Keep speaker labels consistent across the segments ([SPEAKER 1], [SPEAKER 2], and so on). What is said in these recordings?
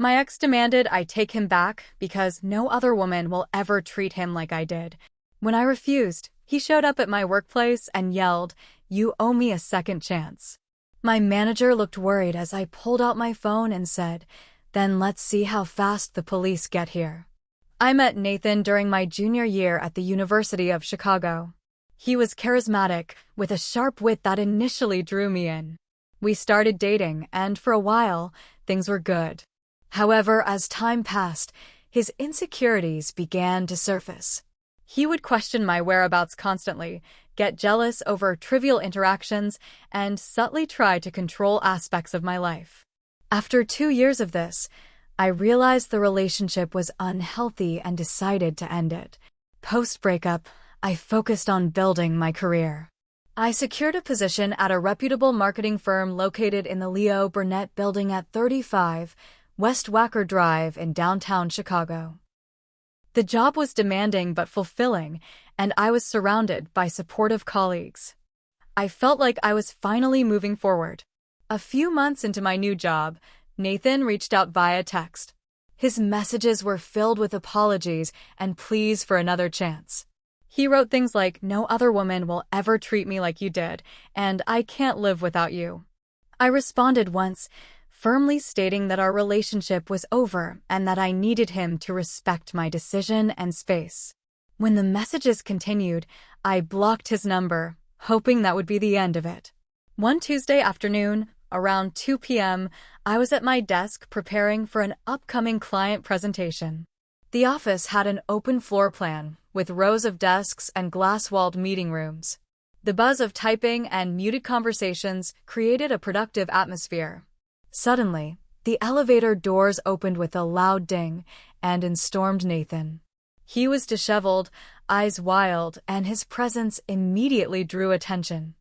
[SPEAKER 1] My ex demanded I take him back because no other woman will ever treat him like I did. When I refused, he showed up at my workplace and yelled, "You owe me a second chance." My manager looked worried as I pulled out my phone and said, "Then let's see how fast the police get here." I met Nathan during my junior year at the University of Chicago. He was charismatic, with a sharp wit that initially drew me in. We started dating, and for a while, things were good. However, as time passed, his insecurities began to surface. He would question my whereabouts constantly, get jealous over trivial interactions, and subtly try to control aspects of my life. After 2 years of this, I realized the relationship was unhealthy and decided to end it. Post-breakup, I focused on building my career. I secured a position at a reputable marketing firm located in the Leo Burnett Building at 35 West Wacker Drive in downtown Chicago. The job was demanding but fulfilling, and I was surrounded by supportive colleagues. I felt like I was finally moving forward. A few months into my new job, Nathan reached out via text. His messages were filled with apologies and pleas for another chance. He wrote things like, "No other woman will ever treat me like you did, and I can't live without you." I responded once, firmly stating that our relationship was over and that I needed him to respect my decision and space. When the messages continued, I blocked his number, hoping that would be the end of it. One Tuesday afternoon, around 2 p.m., I was at my desk preparing for an upcoming client presentation. The office had an open floor plan, with rows of desks and glass-walled meeting rooms. The buzz of typing and muted conversations created a productive atmosphere. Suddenly, the elevator doors opened with a loud ding, and in stormed Nathan. He was disheveled, eyes wild, and his presence immediately drew attention.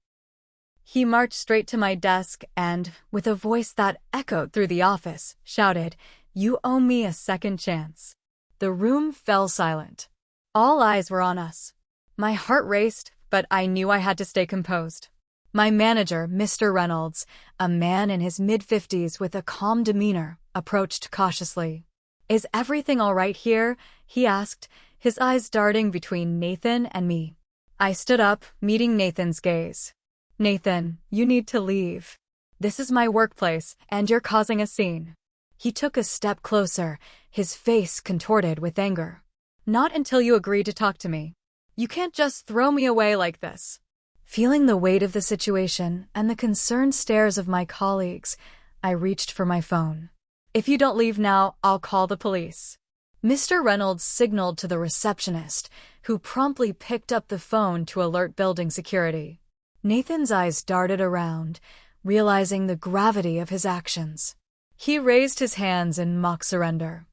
[SPEAKER 1] He marched straight to my desk and, with a voice that echoed through the office, shouted, "You owe me a second chance." The room fell silent. All eyes were on us. My heart raced, but I knew I had to stay composed. My manager, Mr. Reynolds, a man in his mid-50s with a calm demeanor, approached cautiously. "Is everything all right here?" he asked, his eyes darting between Nathan and me. I stood up, meeting Nathan's gaze. "Nathan, you need to leave. This is my workplace, and you're causing a scene." He took a step closer, his face contorted with anger. "Not until you agree to talk to me. You can't just throw me away like this." Feeling the weight of the situation and the concerned stares of my colleagues, I reached for my phone. "If you don't leave now, I'll call the police." Mr. Reynolds signaled to the receptionist, who promptly picked up the phone to alert building security. Nathan's eyes darted around, realizing the gravity of his actions. He raised his hands in mock surrender.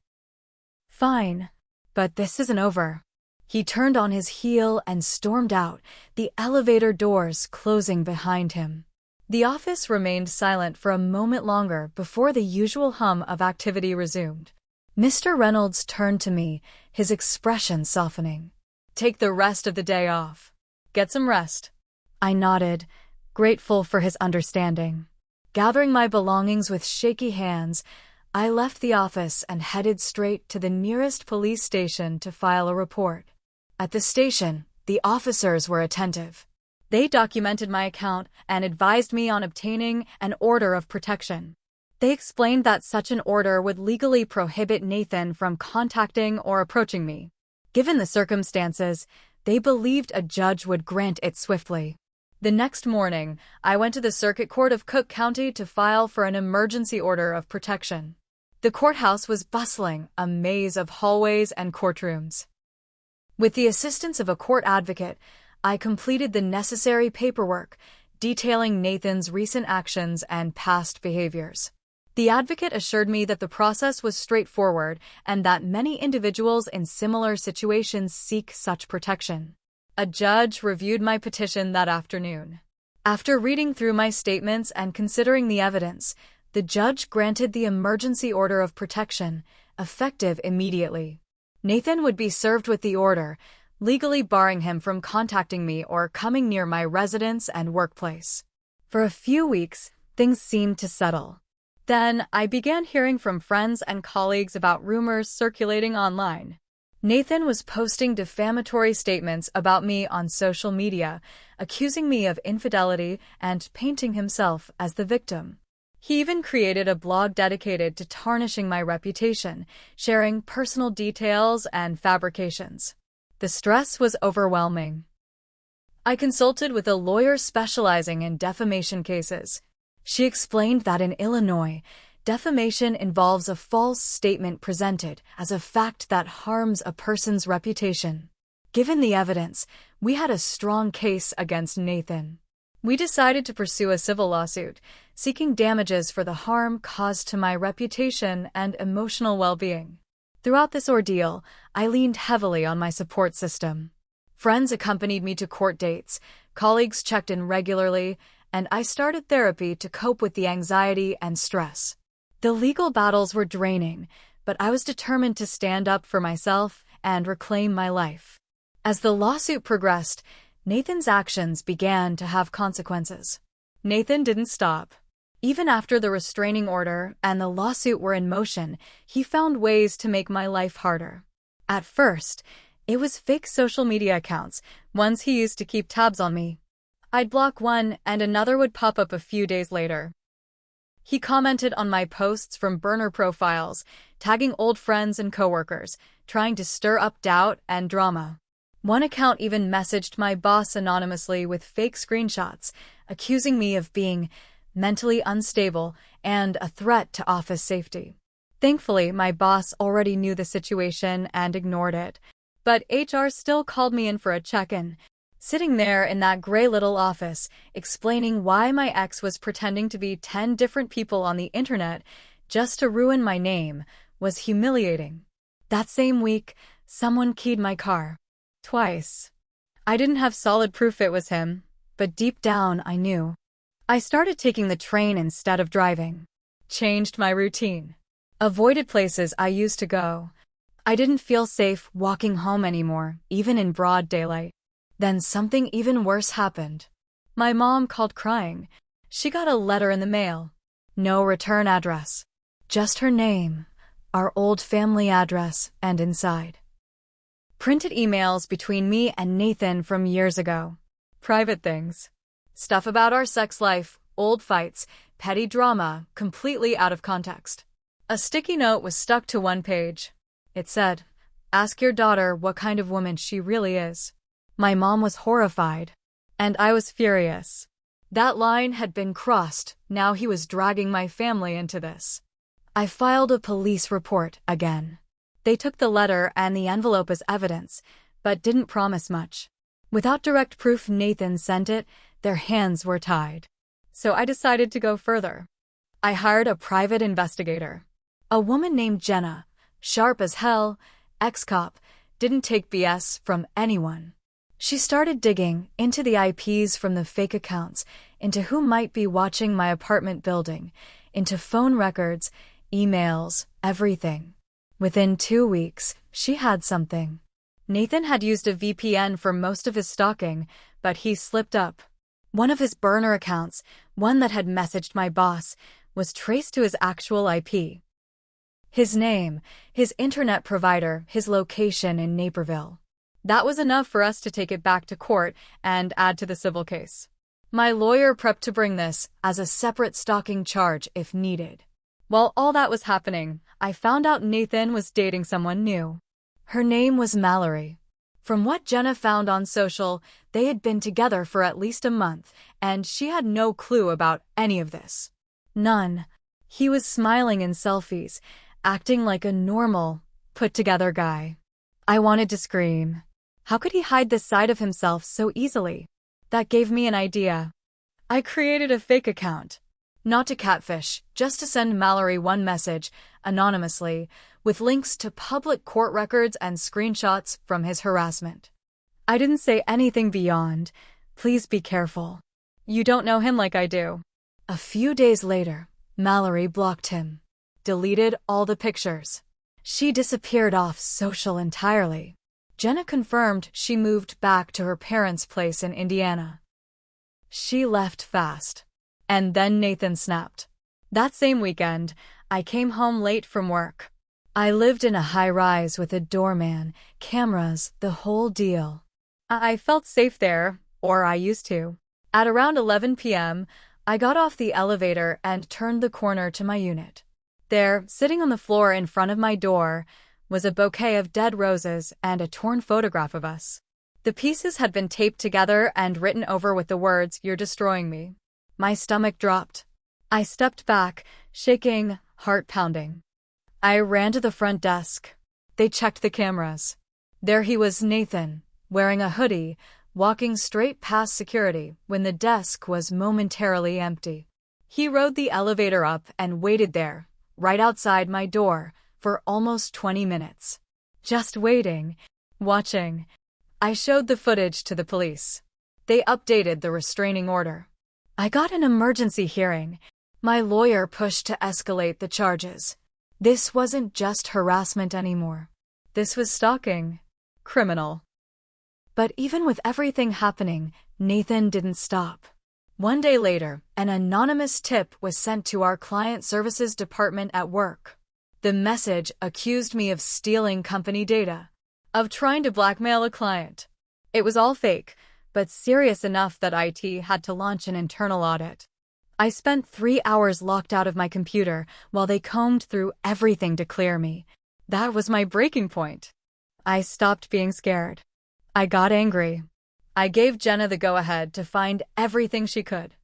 [SPEAKER 1] "Fine, but this isn't over." He turned on his heel and stormed out, the elevator doors closing behind him. The office remained silent for a moment longer before the usual hum of activity resumed. Mr. Reynolds turned to me, his expression softening. "Take the rest of the day off. Get some rest." I nodded, grateful for his understanding. Gathering my belongings with shaky hands, I left the office and headed straight to the nearest police station to file a report. At the station, the officers were attentive. They documented my account and advised me on obtaining an order of protection. They explained that such an order would legally prohibit Nathan from contacting or approaching me. Given the circumstances, they believed a judge would grant it swiftly. The next morning, I went to the Circuit Court of Cook County to file for an emergency order of protection. The courthouse was bustling, a maze of hallways and courtrooms. With the assistance of a court advocate, I completed the necessary paperwork, detailing Nathan's recent actions and past behaviors. The advocate assured me that the process was straightforward and that many individuals in similar situations seek such protection. A judge reviewed my petition that afternoon. After reading through my statements and considering the evidence, the judge granted the emergency order of protection, effective immediately. Nathan would be served with the order, legally barring him from contacting me or coming near my residence and workplace. For a few weeks, things seemed to settle. Then I began hearing from friends and colleagues about rumors circulating online. Nathan was posting defamatory statements about me on social media, accusing me of infidelity and painting himself as the victim. He even created a blog dedicated to tarnishing my reputation, sharing personal details and fabrications. The stress was overwhelming. I consulted with a lawyer specializing in defamation cases. She explained that in Illinois, defamation involves a false statement presented as a fact that harms a person's reputation. Given the evidence, we had a strong case against Nathan. We decided to pursue a civil lawsuit, seeking damages for the harm caused to my reputation and emotional well-being. Throughout this ordeal, I leaned heavily on my support system. Friends accompanied me to court dates, colleagues checked in regularly, and I started therapy to cope with the anxiety and stress. The legal battles were draining, but I was determined to stand up for myself and reclaim my life. As the lawsuit progressed, Nathan's actions began to have consequences. Nathan didn't stop. Even after the restraining order and the lawsuit were in motion, he found ways to make my life harder. At first, it was fake social media accounts, ones he used to keep tabs on me. I'd block one and another would pop up a few days later. He commented on my posts from burner profiles, tagging old friends and coworkers, trying to stir up doubt and drama. One account even messaged my boss anonymously with fake screenshots, accusing me of being mentally unstable and a threat to office safety. Thankfully, my boss already knew the situation and ignored it. But HR still called me in for a check-in, sitting there in that gray little office, explaining why my ex was pretending to be 10 different people on the internet just to ruin my name was humiliating. That same week, someone keyed my car. Twice. I didn't have solid proof it was him, but deep down I knew. I started taking the train instead of driving. Changed my routine. Avoided places I used to go. I didn't feel safe walking home anymore, even in broad daylight. Then something even worse happened. My mom called crying. She got a letter in the mail. No return address. Just her name, our old family address, and inside. Printed emails between me and Nathan from years ago. Private things. Stuff about our sex life, old fights, petty drama, completely out of context. A sticky note was stuck to one page. It said, "Ask your daughter what kind of woman she really is." My mom was horrified. And I was furious. That line had been crossed, now he was dragging my family into this. I filed a police report again. They took the letter and the envelope as evidence, but didn't promise much. Without direct proof Nathan sent it, their hands were tied. So I decided to go further. I hired a private investigator. A woman named Jenna, sharp as hell, ex-cop, didn't take BS from anyone. She started digging into the IPs from the fake accounts, into who might be watching my apartment building, into phone records, emails, everything. Within 2 weeks, she had something. Nathan had used a VPN for most of his stalking, but he slipped up. One of his burner accounts, one that had messaged my boss, was traced to his actual IP. His name, his internet provider, his location in Naperville. That was enough for us to take it back to court and add to the civil case. My lawyer prepped to bring this as a separate stalking charge if needed. While all that was happening, I found out Nathan was dating someone new. Her name was Mallory. From what Jenna found on social, they had been together for at least a month, and she had no clue about any of this. None. He was smiling in selfies, acting like a normal, put-together guy. I wanted to scream. How could he hide this side of himself so easily? That gave me an idea. I created a fake account. Not to catfish, just to send Mallory one message, anonymously, with links to public court records and screenshots from his harassment. I didn't say anything beyond, "Please be careful. You don't know him like I do." A few days later, Mallory blocked him. Deleted all the pictures. She disappeared off social entirely. Jenna confirmed she moved back to her parents' place in Indiana. She left fast. And then Nathan snapped. That same weekend, I came home late from work. I lived in a high-rise with a doorman, cameras, the whole deal. I felt safe there, or I used to. At around 11 p.m., I got off the elevator and turned the corner to my unit. There, sitting on the floor in front of my door, was a bouquet of dead roses and a torn photograph of us. The pieces had been taped together and written over with the words, "You're destroying me." My stomach dropped. I stepped back, shaking, heart pounding. I ran to the front desk. They checked the cameras. There he was, Nathan, wearing a hoodie, walking straight past security when the desk was momentarily empty. He rode the elevator up and waited there, right outside my door, for almost 20 minutes. Just waiting, watching. I showed the footage to the police. They updated the restraining order. I got an emergency hearing. My lawyer pushed to escalate the charges. This wasn't just harassment anymore. This was stalking. Criminal. But even with everything happening, Nathan didn't stop. One day later, an anonymous tip was sent to our client services department at work. The message accused me of stealing company data, of trying to blackmail a client. It was all fake, but serious enough that IT had to launch an internal audit. I spent 3 hours locked out of my computer while they combed through everything to clear me. That was my breaking point. I stopped being scared. I got angry. I gave Jenna the go-ahead to find everything she could.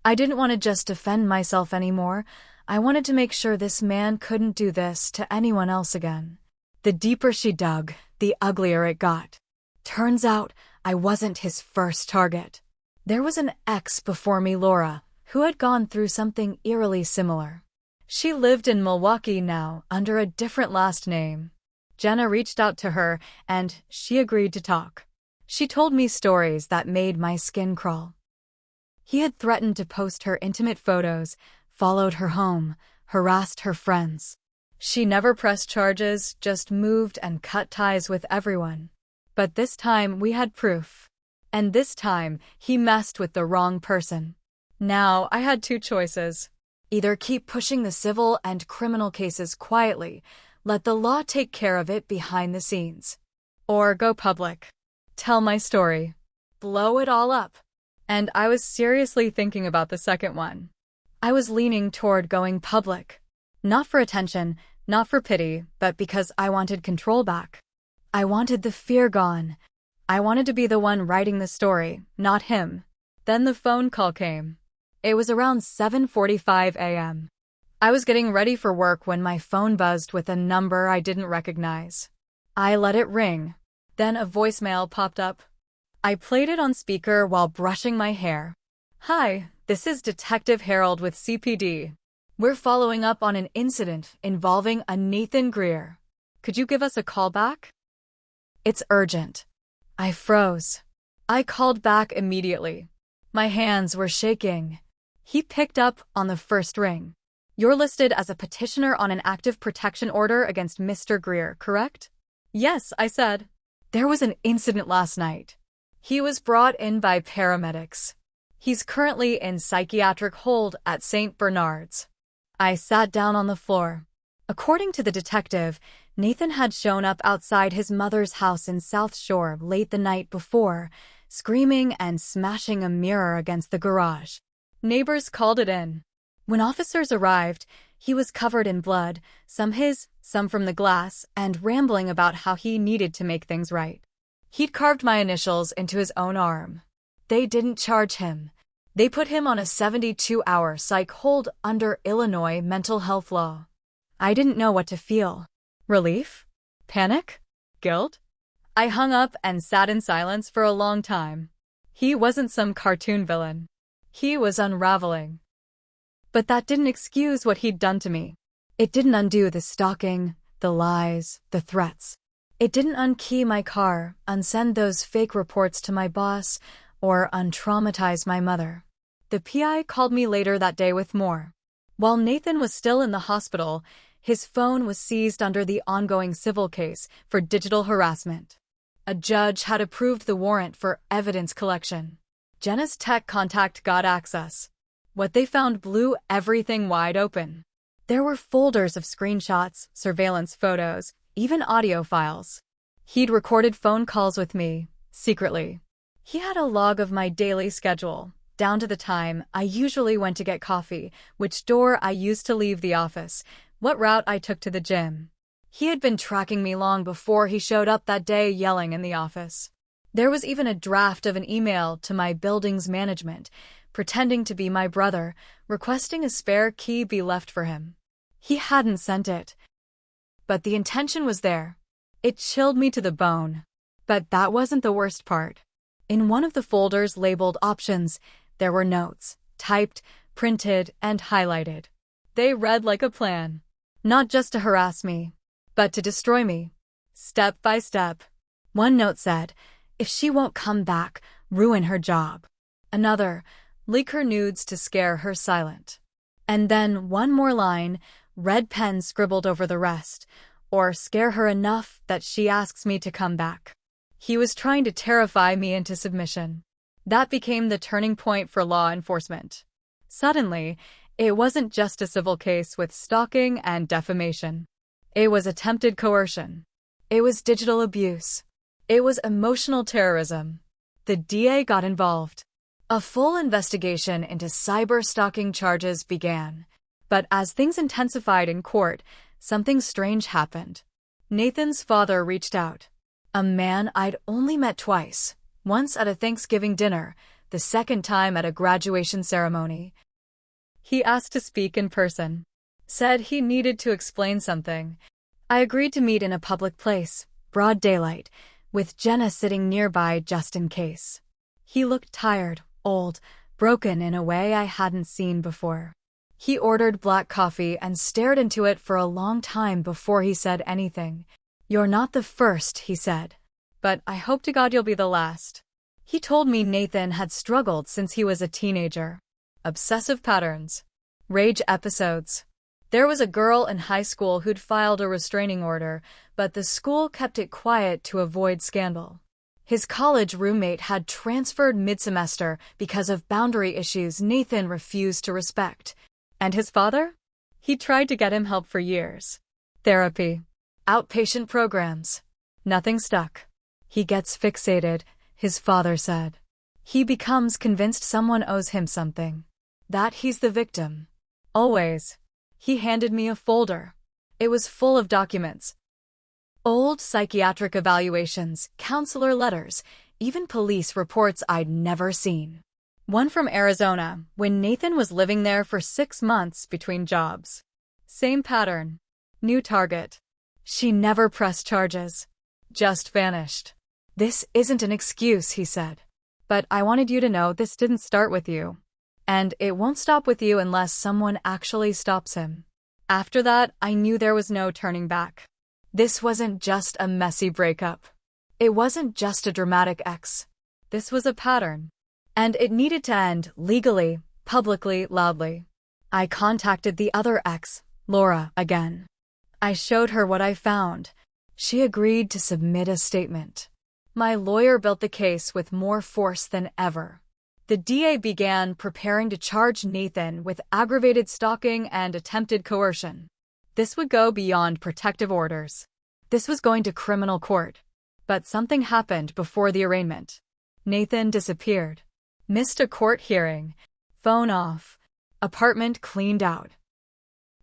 [SPEAKER 1] I didn't want to just defend myself anymore. I wanted to make sure this man couldn't do this to anyone else again. The deeper she dug, the uglier it got. Turns out, I wasn't his first target. There was an ex before me, Laura, who had gone through something eerily similar. She lived in Milwaukee now, under a different last name. Jenna reached out to her, and she agreed to talk. She told me stories that made my skin crawl. He had threatened to post her intimate photos, followed her home, harassed her friends. She never pressed charges, just moved and cut ties with everyone. But this time we had proof. And this time, he messed with the wrong person. Now, I had two choices. Either keep pushing the civil and criminal cases quietly, let the law take care of it behind the scenes. Or go public. Tell my story. Blow it all up. And I was seriously thinking about the second one. I was leaning toward going public. Not for attention, not for pity, but because I wanted control back. I wanted the fear gone. I wanted to be the one writing the story, not him. Then the phone call came. It was around 7:45 a.m. I was getting ready for work when my phone buzzed with a number I didn't recognize. I let it ring. Then a voicemail popped up. I played it on speaker while brushing my hair. "Hi, this is Detective Harold with CPD. We're following up on an incident involving a Nathan Greer. Could you give us a call back?" "It's urgent." I froze. I called back immediately. My hands were shaking. He picked up on the first ring. "You're listed as a petitioner on an active protection order against Mr. Greer, correct?" "Yes," I said. "There was an incident last night. He was brought in by paramedics. He's currently in psychiatric hold at St. Bernard's." I sat down on the floor. According to the detective, Nathan had shown up outside his mother's house in South Shore late the night before, screaming and smashing a mirror against the garage. Neighbors called it in. When officers arrived, he was covered in blood, some his, some from the glass, and rambling about how he needed to make things right. He'd carved my initials into his own arm. They didn't charge him. They put him on a 72-hour psych hold under Illinois mental health law. I didn't know what to feel. Relief? Panic? Guilt? I hung up and sat in silence for a long time. He wasn't some cartoon villain. He was unraveling. But that didn't excuse what he'd done to me. It didn't undo the stalking, the lies, the threats. It didn't unkey my car, unsend those fake reports to my boss, or untraumatize my mother. The PI called me later that day with more. While Nathan was still in the hospital, his phone was seized under the ongoing civil case for digital harassment. A judge had approved the warrant for evidence collection. Jenna's tech contact got access. What they found blew everything wide open. There were folders of screenshots, surveillance photos, even audio files. He'd recorded phone calls with me, secretly. He had a log of my daily schedule, down to the time I usually went to get coffee, which door I used to leave the office, what route I took to the gym. He had been tracking me long before he showed up that day yelling in the office. There was even a draft of an email to my building's management, pretending to be my brother, requesting a spare key be left for him. He hadn't sent it. But the intention was there. It chilled me to the bone. But that wasn't the worst part. In one of the folders labeled options, there were notes, typed, printed, and highlighted. They read like a plan. Not just to harass me, but to destroy me. Step by step. One note said, if she won't come back, ruin her job. Another, leak her nudes to scare her silent. And then one more line, red pen scribbled over the rest, or scare her enough that she asks me to come back. He was trying to terrify me into submission. That became the turning point for law enforcement. Suddenly, it wasn't just a civil case with stalking and defamation. It was attempted coercion. It was digital abuse. It was emotional terrorism. The DA got involved. A full investigation into cyber stalking charges began. But as things intensified in court, something strange happened. Nathan's father reached out. A man I'd only met twice, once at a Thanksgiving dinner, the second time at a graduation ceremony. He asked to speak in person. Said he needed to explain something. I agreed to meet in a public place, broad daylight, with Jenna sitting nearby just in case. He looked tired, old, broken in a way I hadn't seen before. He ordered black coffee and stared into it for a long time before he said anything. You're not the first, he said. But I hope to God you'll be the last. He told me Nathan had struggled since he was a teenager. Obsessive patterns. Rage episodes. There was a girl in high school who'd filed a restraining order, but the school kept it quiet to avoid scandal. His college roommate had transferred mid-semester because of boundary issues Nathan refused to respect. And his father? He tried to get him help for years. Therapy. Outpatient programs. Nothing stuck. He gets fixated, his father said. He becomes convinced someone owes him something. That he's the victim. Always. He handed me a folder. It was full of documents. Old psychiatric evaluations, counselor letters, even police reports I'd never seen. One from Arizona, when Nathan was living there for 6 months between jobs. Same pattern. New target. She never pressed charges. Just vanished. This isn't an excuse, he said. But I wanted you to know this didn't start with you. And it won't stop with you unless someone actually stops him. After that, I knew there was no turning back. This wasn't just a messy breakup. It wasn't just a dramatic ex. This was a pattern. And it needed to end legally, publicly, loudly. I contacted the other ex, Laura, again. I showed her what I found. She agreed to submit a statement. My lawyer built the case with more force than ever. The DA began preparing to charge Nathan with aggravated stalking and attempted coercion. This would go beyond protective orders. This was going to criminal court. But something happened before the arraignment. Nathan disappeared. Missed a court hearing. Phone off. Apartment cleaned out.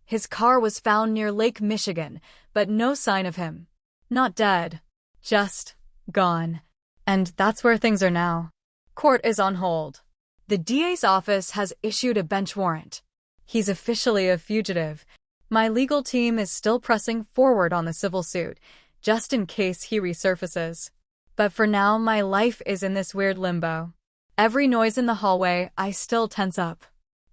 [SPEAKER 1] His car was found near Lake Michigan, but no sign of him. Not dead. Just gone. And that's where things are now. Court is on hold. The DA's office has issued a bench warrant. He's officially a fugitive. My legal team is still pressing forward on the civil suit, just in case he resurfaces. But for now, my life is in this weird limbo. Every noise in the hallway, I still tense up.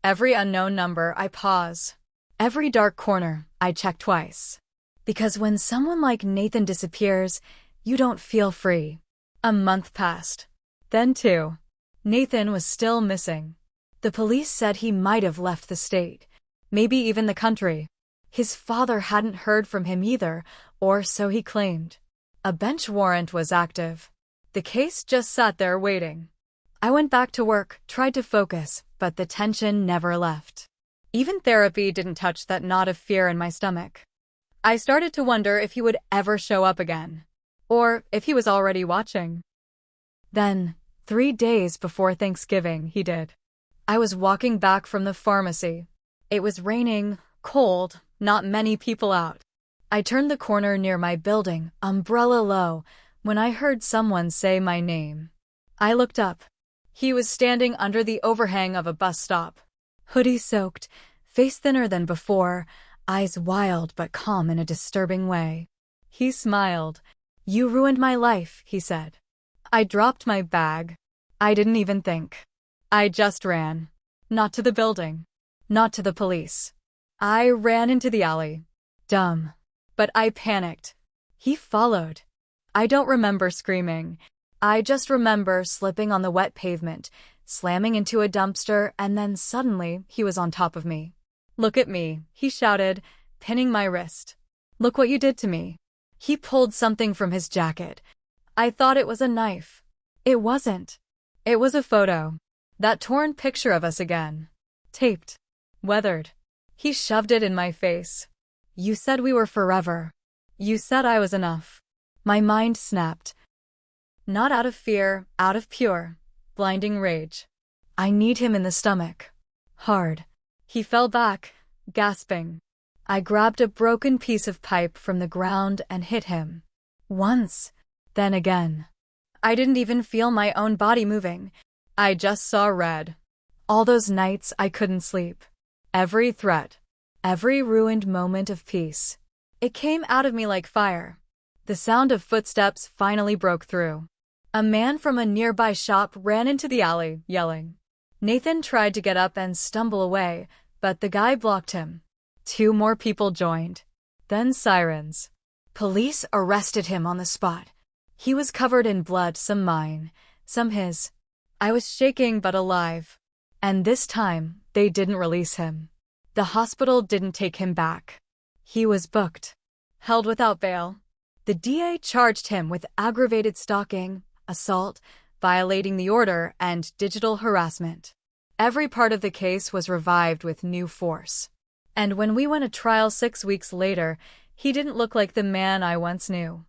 [SPEAKER 1] Every unknown number, I pause. Every dark corner, I check twice. Because when someone like Nathan disappears, you don't feel free. A month passed. Then 2. Nathan was still missing. The police said he might have left the state, maybe even the country. His father hadn't heard from him either, or so he claimed. A bench warrant was active. The case just sat there waiting. I went back to work, tried to focus, but the tension never left. Even therapy didn't touch that knot of fear in my stomach. I started to wonder if he would ever show up again, or if he was already watching. Then, 3 days before Thanksgiving, he did. I was walking back from the pharmacy. It was raining, cold, not many people out. I turned the corner near my building, umbrella low, when I heard someone say my name. I looked up. He was standing under the overhang of a bus stop. Hoodie soaked, face thinner than before, eyes wild but calm in a disturbing way. He smiled. "You ruined my life," he said. I dropped my bag. I didn't even think. I just ran. Not to the building. Not to the police. I ran into the alley. Dumb. But I panicked. He followed. I don't remember screaming. I just remember slipping on the wet pavement, slamming into a dumpster, and then suddenly he was on top of me. "Look at me," he shouted, pinning my wrist. "Look what you did to me." He pulled something from his jacket. I thought it was a knife. It wasn't. It was a photo. That torn picture of us again. Taped. Weathered. He shoved it in my face. "You said we were forever. You said I was enough." My mind snapped. Not out of fear, out of pure, blinding rage. I kneed him in the stomach. Hard. He fell back, gasping. I grabbed a broken piece of pipe from the ground and hit him. Once, then again. I didn't even feel my own body moving. I just saw red. All those nights I couldn't sleep. Every threat. Every ruined moment of peace. It came out of me like fire. The sound of footsteps finally broke through. A man from a nearby shop ran into the alley, yelling. Nathan tried to get up and stumble away, but the guy blocked him. 2 more people joined. Then sirens. Police arrested him on the spot. He was covered in blood, some mine, some his. I was shaking but alive. And this time, they didn't release him. The hospital didn't take him back. He was booked. Held without bail. The DA charged him with aggravated stalking, assault, violating the order, and digital harassment. Every part of the case was revived with new force. And when we went to trial 6 weeks later, he didn't look like the man I once knew.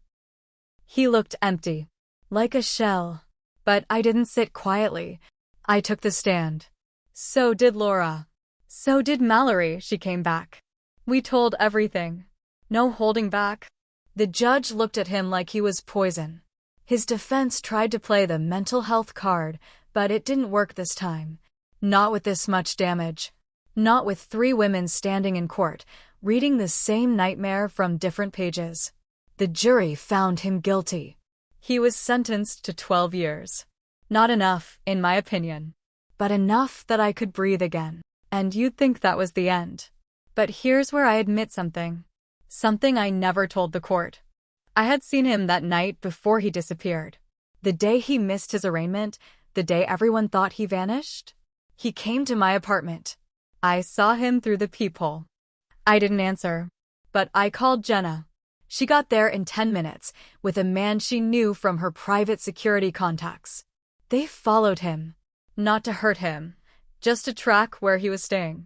[SPEAKER 1] He looked empty. Like a shell. But I didn't sit quietly. I took the stand. So did Laura. So did Mallory, she came back. We told everything. No holding back. The judge looked at him like he was poison. His defense tried to play the mental health card, but it didn't work this time. Not with this much damage. Not with 3 women standing in court, reading the same nightmare from different pages. The jury found him guilty. He was sentenced to 12 years. Not enough, in my opinion. But enough that I could breathe again. And you'd think that was the end. But here's where I admit something. Something I never told the court. I had seen him that night before he disappeared. The day he missed his arraignment, the day everyone thought he vanished. He came to my apartment. I saw him through the peephole. I didn't answer. But I called Jenna. She got there in 10 minutes, with a man she knew from her private security contacts. They followed him. Not to hurt him. Just to track where he was staying.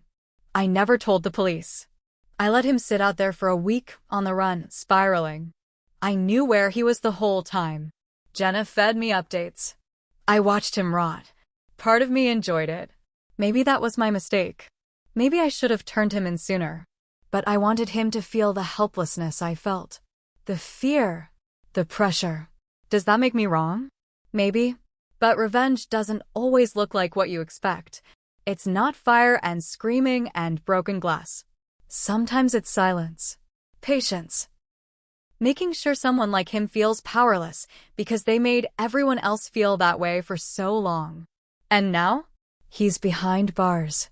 [SPEAKER 1] I never told the police. I let him sit out there for a week, on the run, spiraling. I knew where he was the whole time. Jenna fed me updates. I watched him rot. Part of me enjoyed it. Maybe that was my mistake. Maybe I should have turned him in sooner. But I wanted him to feel the helplessness I felt. The fear. The pressure. Does that make me wrong? Maybe. But revenge doesn't always look like what you expect. It's not fire and screaming and broken glass. Sometimes it's silence. Patience. Making sure someone like him feels powerless because they made everyone else feel that way for so long. And now? He's behind bars.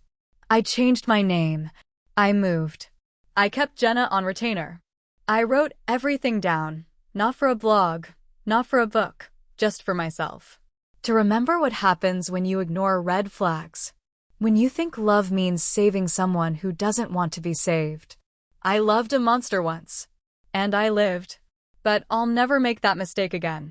[SPEAKER 1] I changed my name. I moved. I kept Jenna on retainer. I wrote everything down, not for a blog, not for a book, just for myself. To remember what happens when you ignore red flags. When you think love means saving someone who doesn't want to be saved. I loved a monster once. And I lived. But I'll never make that mistake again.